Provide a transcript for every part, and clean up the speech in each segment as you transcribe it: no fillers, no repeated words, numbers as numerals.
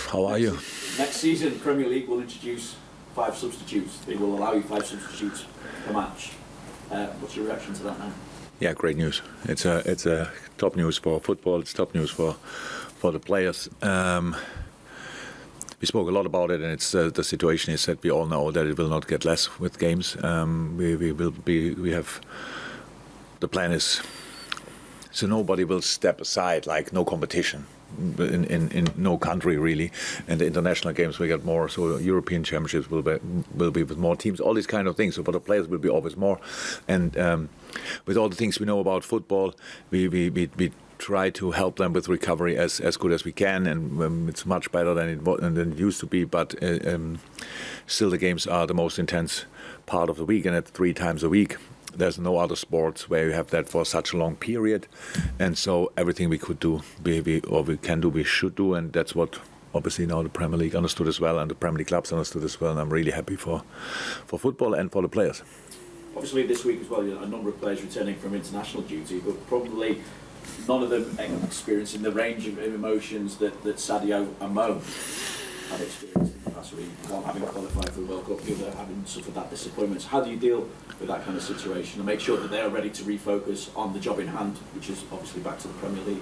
How are you? Next season, the Premier League will introduce 5 substitutes. They will allow you 5 substitutes per match. What's your reaction to that now? Yeah, great news. It's a top news for football. It's top news for the players. We spoke a lot about it, and it's the situation is that we all know that it will not get less with games. We have the plan is so nobody will step aside, like no competition in no country really, and the international games will get more. So European championships will be with more teams. All these kind of things. So for the players will be always more, and with all the things we know about football, we try to help them with recovery as good as we can, and it's much better than it used to be. But still, the games are the most intense part of the week, and at 3 times a week. There's no other sports where you have that for such a long period, and so everything we could do, we can do, we should do, and that's what obviously now the Premier League understood as well, and the Premier League clubs understood as well. And I'm really happy for football and for the players. Obviously, this week as well, a number of players returning from international duty, but probably none of them experiencing the range of emotions that Sadio and Mo had experienced in the past week. One having qualified for the World Cup, the other having suffered that disappointment. So how do you deal with that kind of situation and make sure that they are ready to refocus on the job in hand, which is obviously back to the Premier League?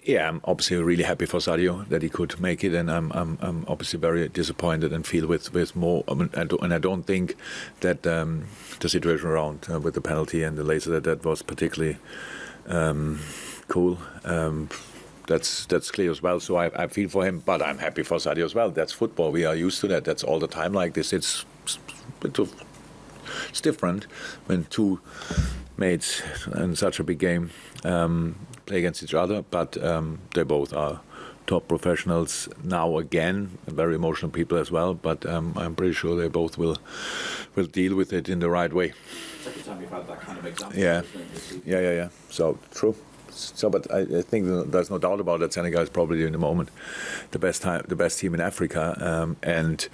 Yeah, I'm obviously really happy for Sadio that he could make it, and I'm obviously very disappointed and feel with more. I don't think that the situation around with the penalty and the laser that was particularly cool. That's clear as well. So I feel for him, but I'm happy for Sadio as well. That's football. We are used to that. That's all the time like this. It's different when 2 mates in such a big game play against each other, but they both are top professionals now again, very emotional people as well, but I'm pretty sure they both will deal with it in the right way. Second time we've had that kind of example. Yeah. So true. So, but I think there's no doubt about that. Senegal is probably in the moment the best team in Africa, and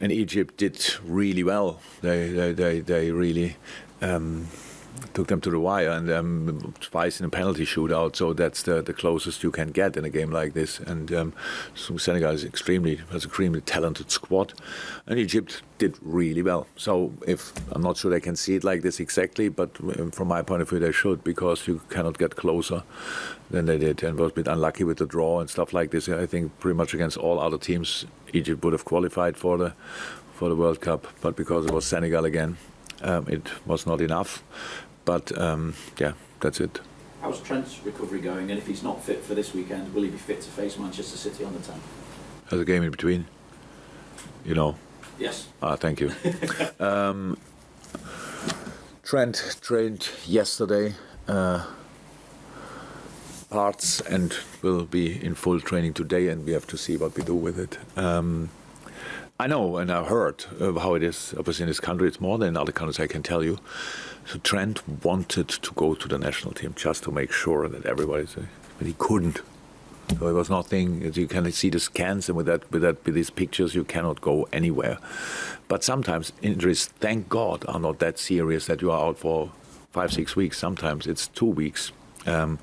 Egypt did really well. They really took them to the wire, and twice in a penalty shootout. So that's the closest you can get in a game like this. And so Senegal has extremely talented squad, and Egypt did really well. So I'm not sure they can see it like this exactly, but from my point of view, they should, because you cannot get closer than they did, and was a bit unlucky with the draw and stuff like this. I think pretty much against all other teams, Egypt would have qualified for the World Cup, but because it was Senegal again, it was not enough. But yeah, that's it. How's Trent's recovery going? And if he's not fit for this weekend, will he be fit to face Manchester City on the 10th? There's a game in between, you know. Yes. Thank you. Trent trained yesterday, parts, and will be in full training today, and we have to see what we do with it. I know, and I've heard how it is. Obviously, in this country, it's more than in other countries, I can tell you. So Trent wanted to go to the national team just to make sure that everybody's, but he couldn't. So it was nothing. You can see the scans, and with these pictures, you cannot go anywhere. But sometimes injuries, thank God, are not that serious that you are out for 5-6 weeks. Sometimes it's 2 weeks. And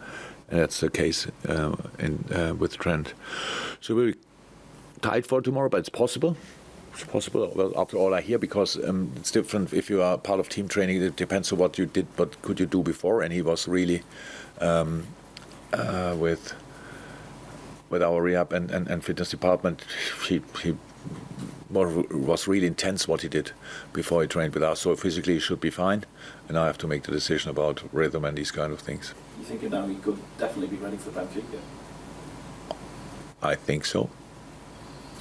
that's the case with Trent. So we're tight for tomorrow, but it's possible. It's possible, well, after all I hear, because it's different if you are part of team training. It depends on what you did, what could you do before. And he was really with our rehab and fitness department. He was really intense what he did before he trained with us. So physically he should be fine. And I have to make the decision about rhythm and these kind of things. You think now he could definitely be ready for Benfica? I think so.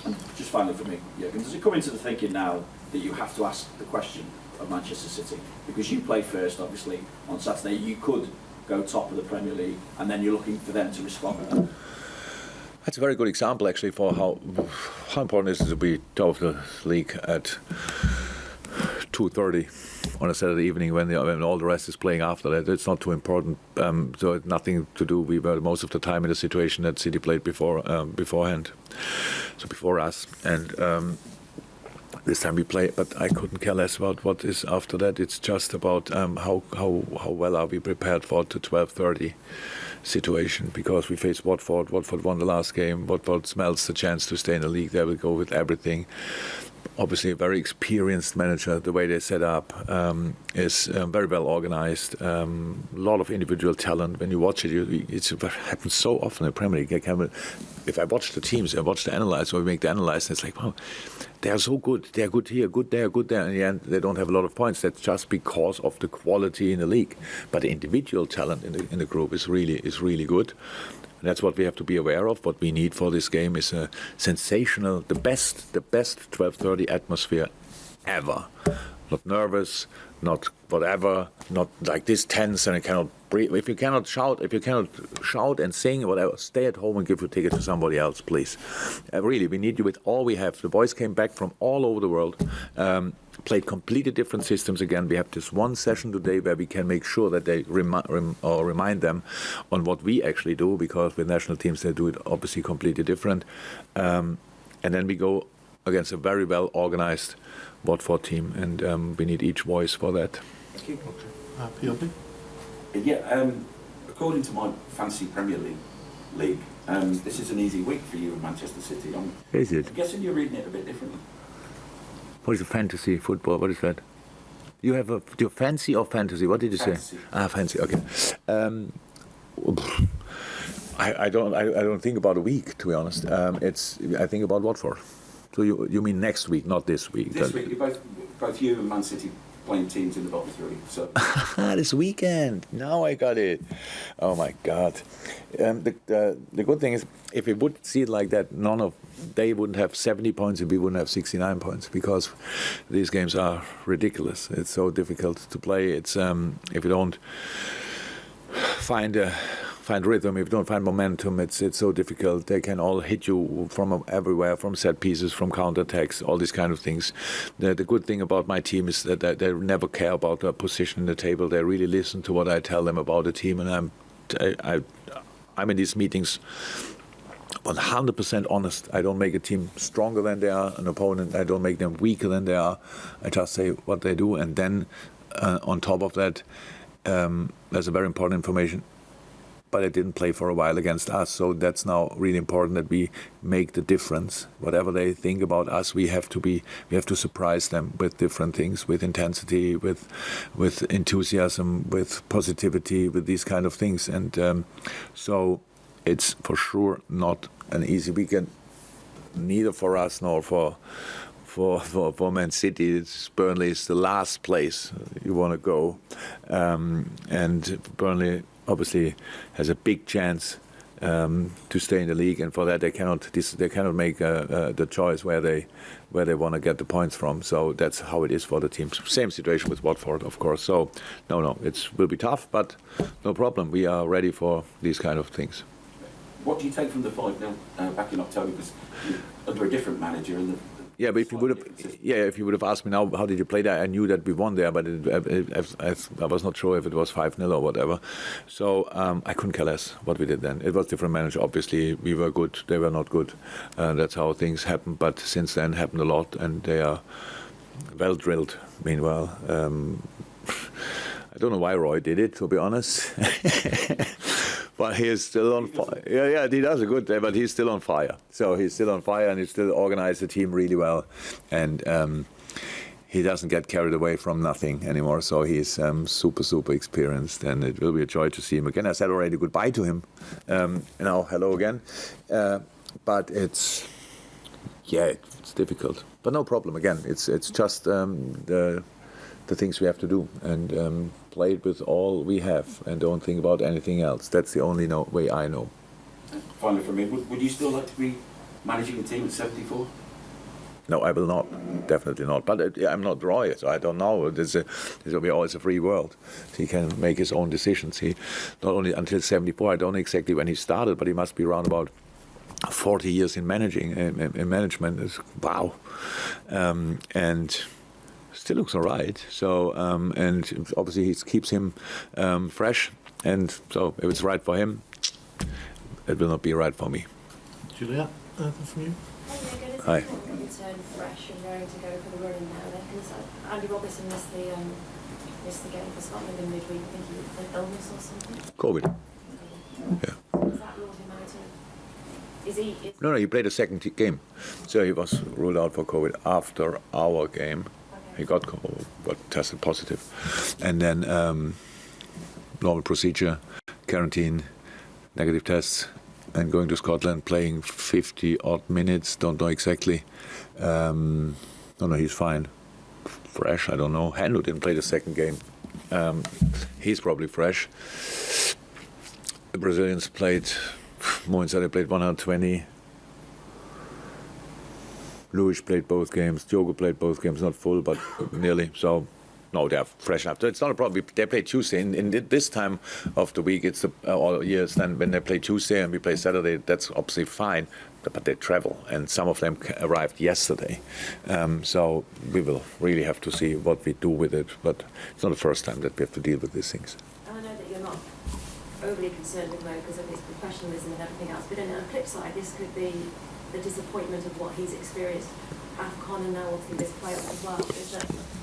And just finally for me, Jürgen, does it come into the thinking now that you have to ask the question of Manchester City? Because you play first, obviously, on Saturday. You could go top of the Premier League, and then you're looking for them to respond. That's a very good example, actually, for how important it is to be top of the league at 2:30 on a Saturday evening when all the rest is playing after that. It's not too important. So it's nothing to do. We were most of the time in the situation that City played beforehand, so before us. And this time we play, but I couldn't care less about what is after that. It's just about how well are we prepared for the 12:30 situation, because we face Watford. Watford won the last game. Watford smells the chance to stay in the league. They will go with everything. Obviously, a very experienced manager. The way they set up is very well organized. A lot of individual talent. When you watch it, it happens so often in the Premier League. If I watch the teams, I watch the analysis, or we make the analysis, it's like, wow, they are so good. They are good here, good there, good there. In the end, they don't have a lot of points. That's just because of the quality in the league. But the individual talent in the group is really good. And that's what we have to be aware of. What we need for this game is a sensational, the best 12:30 atmosphere ever. Not nervous, not whatever, not like this tense and I cannot breathe. If you cannot shout and sing, whatever, stay at home and give your ticket to somebody else, please. Really, we need you with all we have. The boys came back from all over the world, played completely different systems again. We have this one session today where we can make sure that they remind them on what we actually do, because with national teams they do it obviously completely different. And then we go against a very well organized Watford team, and we need each voice for that. Thank you. PLP? Yeah, according to my fancy Premier League, this is an easy week for you in Manchester City. Is it? I'm guessing you're reading it a bit differently. What is a fantasy football? What is that? You have your fancy or fantasy? What did you Fantasy. say? Fancy. Okay. I don't think about a week, to be honest. I think about Watford. So you mean next week, not this week? This week, you're both you and Man City playing teams in the bottom three. So this weekend. Now I got it. Oh my God. The good thing is, if we would see it like that, they wouldn't have 70 points and we wouldn't have 69 points, because these games are ridiculous. It's so difficult to play. It's if you don't find rhythm, if you don't find momentum, it's so difficult. They can all hit you from everywhere, from set pieces, from counterattacks, all these kind of things. The good thing about my team is that they never care about their position in the table. They really listen to what I tell them about the team, and I'm in these meetings 100% honest. I don't make a team stronger than they are, an opponent. I don't make them weaker than they are. I just say what they do, and then on top of that, there's a very important information. But they didn't play for a while against us, so that's now really important that we make the difference. Whatever they think about us, we have to surprise them with different things, with intensity, with enthusiasm, with positivity, with these kind of things. And so it's for sure not an easy weekend, neither for us nor for Man City. Burnley is the last place you want to go, and Burnley obviously has a big chance to stay in the league, and for that they cannot make the choice where they want to get the points from. So that's how it is for the teams. Same situation with Watford, of course. So no, it will be tough, but no problem. We are ready for these kind of things. what do you take from the 5-0 back in October? Because under a different manager and yeah, but if you would have asked me now, how did you play that? I knew that we won there, but I was not sure if it was 5-0 or whatever. So I couldn't care less what we did then. It was different manager. Obviously, we were good. They were not good. That's how things happen. But since then, happened a lot, and they are well drilled. Meanwhile, I don't know why Roy did it, to be honest. But he is still on fire. Yeah, he does a good day, but he's still on fire. So he's still on fire, and he still organized the team really well. And he doesn't get carried away from nothing anymore. So he's super experienced, and it will be a joy to see him again. I said already goodbye to him. Now hello again. But it's difficult. But no problem. Again, it's just the things we have to do, and play it with all we have, and don't think about anything else. That's the only way I know. Finally, from me, would you still like to be managing a team at 74? No, I will not. Definitely not. But I'm not Roy, so I don't know. It's always a free world. He can make his own decisions. He not only until 74. I don't know exactly when he started, but he must be around about 40 years in management. It's, wow, and still looks all right. So and obviously it keeps him fresh. And so if it's right for him, it will not be right for me. Julia, anything from you? I was going to Hi. Return fresh and raring to go for the running now then, because Andy Robertson missed the game for Scotland in midweek. I think he had illness or something. COVID. Yeah. Is that ruled him out of? Is he? No, he played a second game, so he was ruled out for COVID after our game. Okay. He got tested positive, and then normal procedure, quarantine, negative tests, and going to Scotland, playing 50 odd minutes. Don't know exactly. No, he's fine. Fresh, I don't know. Hendo didn't play the second game. He's probably fresh. The Brazilians played. Moinsade played 120. Luis played both games. Diogo played both games, not full, but nearly. So, no, they are fresh enough. It's not a problem. They play Tuesday. In this time of the week, it's all years. Then when they play Tuesday and we play Saturday, that's obviously fine. But they travel, and some of them arrived yesterday. So we will really have to see what we do with it. But it's not the first time that we have to deal with these things. And I know that you're not overly concerned with Mo because of his professionalism and everything else, but on the flip side, this could be the disappointment of what he's experienced AFCON and now obviously this playoff as well. Is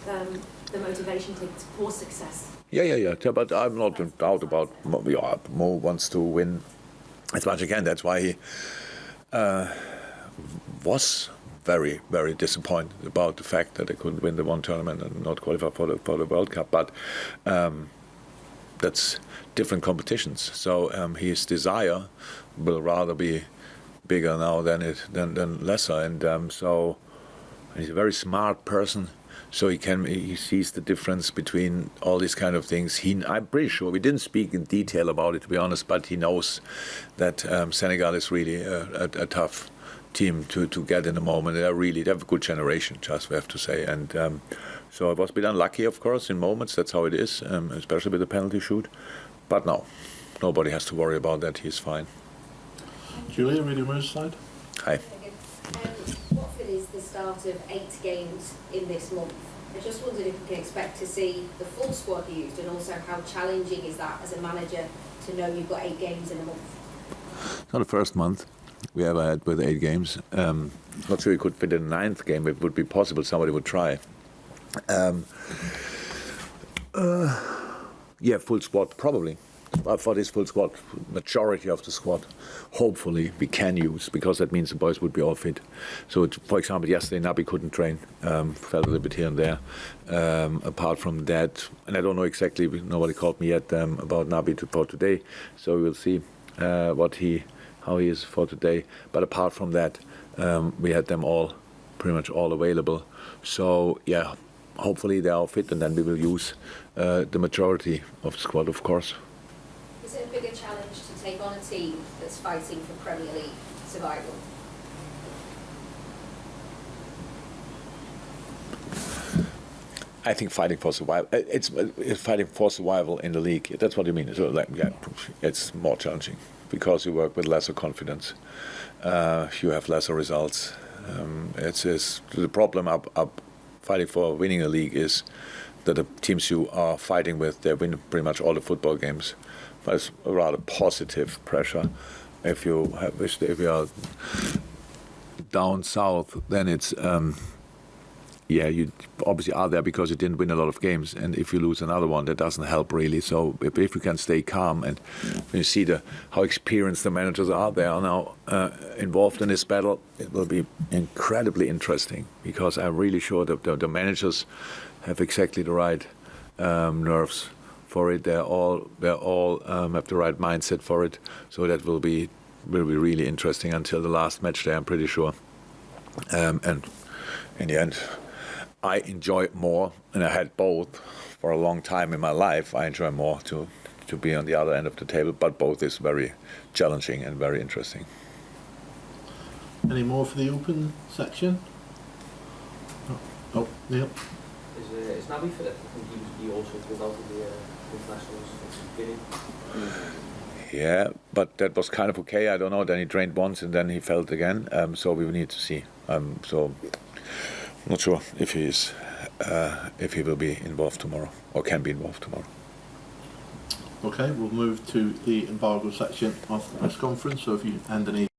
that the motivation for success? Yeah. But I'm not in doubt about Mo wants to win as much as he can. That's why he was very, very disappointed about the fact that they couldn't win the one tournament and not qualify for the World Cup. But that's different competitions. So his desire will rather be bigger now than lesser. And so he's a very smart person. So he sees the difference between all these kind of things. I'm pretty sure, we didn't speak in detail about it, to be honest, but he knows that Senegal is really a tough team to get in the moment. They have a good generation, just we have to say. And so I was a bit unlucky, of course, in moments. That's how it is, especially with the penalty shoot. But no, nobody has to worry about that. He's fine. Julia, Radio Merseyside. Hi. Watford is the start of 8 games in this month. I just wondered if we can expect to see the full squad used, and also how challenging is that as a manager to know you've got 8 games in a month? It's not the first month we ever had with 8 games. Not sure you could fit in a 9th game. It would be possible. Somebody would try. Yeah, full squad, probably. For this full squad, majority of the squad, hopefully we can use, because that means the boys would be all fit. So, for example, yesterday Naby couldn't train, felt a little bit here and there. Apart from that, and I don't know exactly, nobody called me yet about Naby for today, so we'll see how he is for today. But apart from that, we had them all, pretty much all available. So yeah, hopefully they are fit, and then we will use the majority of the squad, of course. Is it a bigger challenge to take on a team that's fighting for Premier League survival? I think fighting for survival. It's fighting for survival in the league. That's what you mean. So, it's more challenging because you work with lesser confidence. You have lesser results. It's the problem up fighting for winning a league is that the teams you are fighting with, they win pretty much all the football games. But it's a rather positive pressure. If you are down south, then it's you obviously are there because you didn't win a lot of games, and if you lose another one, that doesn't help really. So if you can stay calm, and when you see how experienced the managers are, they are now involved in this battle, it will be incredibly interesting, because I'm really sure that the managers have exactly the right nerves for it. They're all have the right mindset for it. So that will be really interesting until the last match day, I'm pretty sure. And in the end, I enjoy more, and I had both for a long time in my life. I enjoy more to be on the other end of the table, but both is very challenging and very interesting. Any more for the open section? Oh, Neil. Is Naby fit? I think he also pulled out of the internationals at the beginning. Yeah, but that was kind of okay. I don't know. Then he trained once and then he felt again. So we will need to see. So not sure if he will be involved tomorrow or can be involved tomorrow. Okay, we'll move to the embargo section of the press conference. So if you hand any